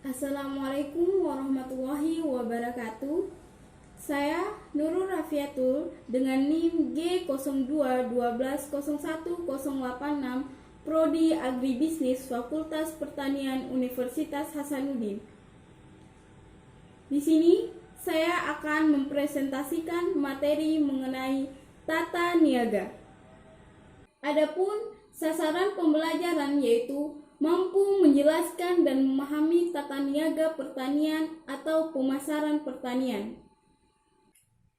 Assalamualaikum warahmatullahi wabarakatuh. Saya Nurul Rafiatul dengan NIM G0212011086 Prodi Agribisnis Fakultas Pertanian Universitas Hasanuddin. Di sini saya akan mempresentasikan materi mengenai tata niaga. Adapun sasaran pembelajaran yaitu mampu menjelaskan dan memahami tata niaga pertanian atau pemasaran pertanian.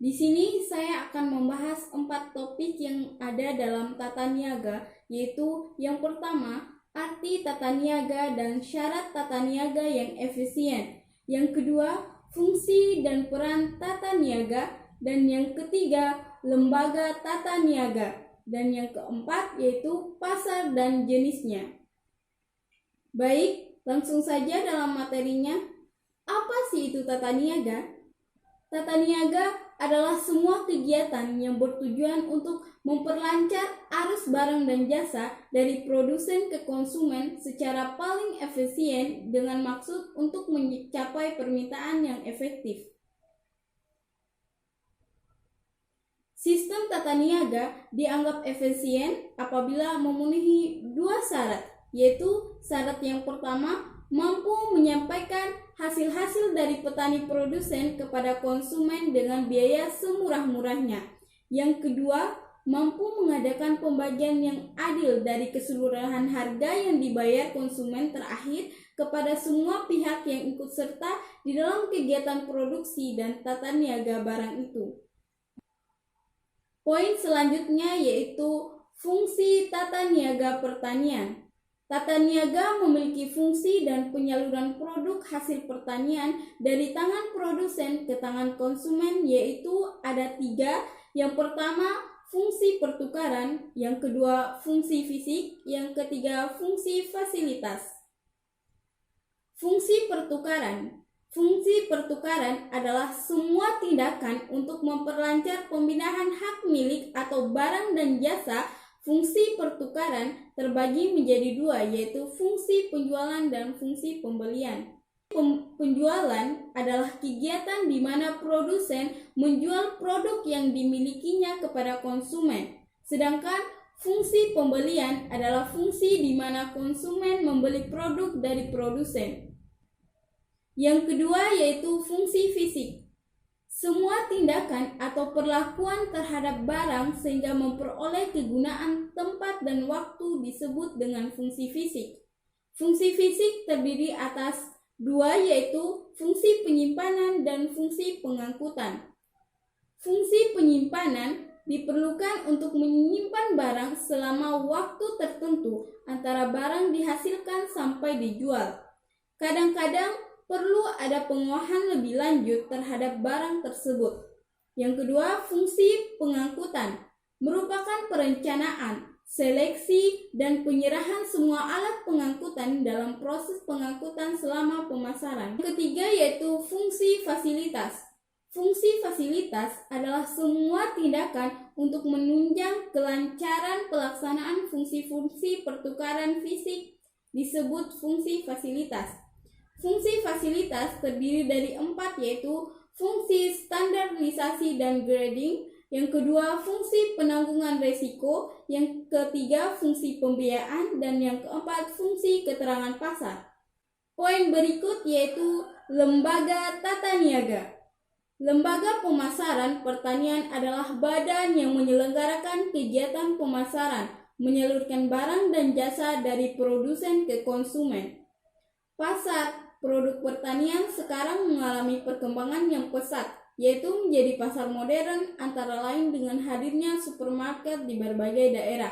Di sini saya akan membahas 4 topik yang ada dalam tata niaga, yaitu yang pertama, arti tata niaga dan syarat tata niaga yang efisien. Yang kedua, fungsi dan peran tata niaga, dan yang ketiga, lembaga tata niaga, dan yang keempat yaitu pasar dan jenisnya. Baik, langsung saja dalam materinya. Apa sih itu tata niaga? Tata niaga adalah semua kegiatan yang bertujuan untuk memperlancar arus barang dan jasa dari produsen ke konsumen secara paling efisien dengan maksud untuk mencapai permintaan yang efektif. Sistem tata niaga dianggap efisien apabila memenuhi 2 syarat, yaitu syarat yang pertama, mampu menyampaikan hasil-hasil dari petani produsen kepada konsumen dengan biaya semurah-murahnya. Yang kedua, mampu mengadakan pembagian yang adil dari keseluruhan harga yang dibayar konsumen terakhir kepada semua pihak yang ikut serta di dalam kegiatan produksi dan tata niaga barang itu. Poin selanjutnya yaitu fungsi tata niaga pertanian. Tata niaga memiliki fungsi dan penyaluran produk hasil pertanian dari tangan produsen ke tangan konsumen, yaitu ada 3. Yang pertama, fungsi pertukaran. Yang kedua, fungsi fisik. Yang ketiga, fungsi fasilitas. Fungsi pertukaran. Fungsi pertukaran adalah semua tindakan untuk memperlancar pemindahan hak milik atau barang dan jasa. Fungsi pertukaran terbagi menjadi 2, yaitu fungsi penjualan dan fungsi pembelian. Penjualan adalah kegiatan di mana produsen menjual produk yang dimilikinya kepada konsumen. Sedangkan fungsi pembelian adalah fungsi di mana konsumen membeli produk dari produsen. Yang kedua yaitu fungsi fisik. Semua tindakan atau perlakuan terhadap barang sehingga memperoleh kegunaan tempat dan waktu disebut dengan fungsi fisik. Fungsi fisik terdiri atas 2, yaitu fungsi penyimpanan dan fungsi pengangkutan. Fungsi penyimpanan diperlukan untuk menyimpan barang selama waktu tertentu antara barang dihasilkan sampai dijual. Kadang-kadang perlu ada pengolahan lebih lanjut terhadap barang tersebut. Yang kedua, fungsi pengangkutan merupakan perencanaan, seleksi, dan penyerahan semua alat pengangkutan dalam proses pengangkutan selama pemasaran. Yang ketiga yaitu fungsi fasilitas. Fungsi fasilitas adalah semua tindakan untuk menunjang kelancaran pelaksanaan fungsi-fungsi pertukaran fisik disebut fungsi fasilitas. Fungsi fasilitas terdiri dari 4, yaitu fungsi standarisasi dan grading. Yang kedua, fungsi penanggungan risiko. Yang ketiga, fungsi pembiayaan. Dan yang keempat, fungsi keterangan pasar. Poin berikut yaitu lembaga tata niaga. Lembaga pemasaran pertanian adalah badan yang menyelenggarakan kegiatan pemasaran, menyalurkan barang dan jasa dari produsen ke konsumen. Pasar produk pertanian sekarang mengalami perkembangan yang pesat, yaitu menjadi pasar modern antara lain dengan hadirnya supermarket di berbagai daerah.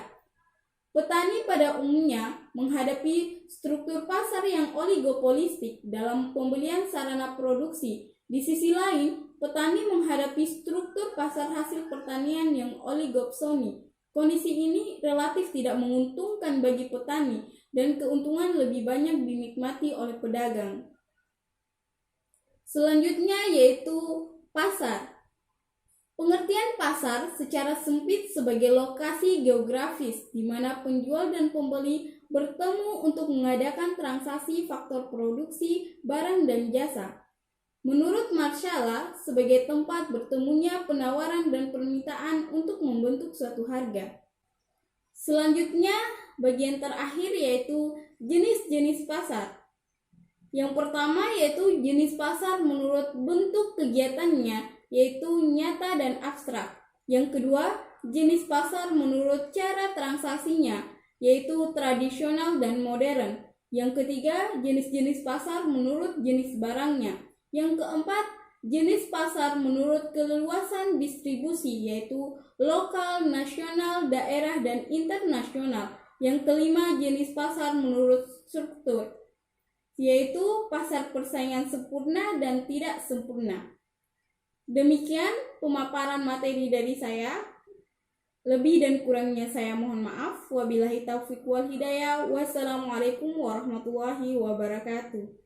Petani pada umumnya menghadapi struktur pasar yang oligopolistik dalam pembelian sarana produksi. Di sisi lain, petani menghadapi struktur pasar hasil pertanian yang oligopsoni. Kondisi ini relatif tidak menguntungkan bagi petani dan keuntungan lebih banyak dinikmati oleh pedagang. Selanjutnya yaitu pasar. Pengertian pasar secara sempit sebagai lokasi geografis di mana penjual dan pembeli bertemu untuk mengadakan transaksi faktor produksi barang dan jasa. Menurut Marshala, sebagai tempat bertemunya penawaran dan permintaan untuk membentuk suatu harga. Selanjutnya, bagian terakhir yaitu jenis-jenis pasar. Yang pertama yaitu jenis pasar menurut bentuk kegiatannya, yaitu nyata dan abstrak. Yang kedua, jenis pasar menurut cara transaksinya, yaitu tradisional dan modern. Yang ketiga, jenis-jenis pasar menurut jenis barangnya. Yang keempat, jenis pasar menurut keluasan distribusi, yaitu lokal, nasional, daerah, dan internasional. Yang kelima, jenis pasar menurut struktur, yaitu pasar persaingan sempurna dan tidak sempurna. Demikian pemaparan materi dari saya. Lebih dan kurangnya saya mohon maaf. Wabillahi taufiq wal hidayah. Wassalamualaikum warahmatullahi wabarakatuh.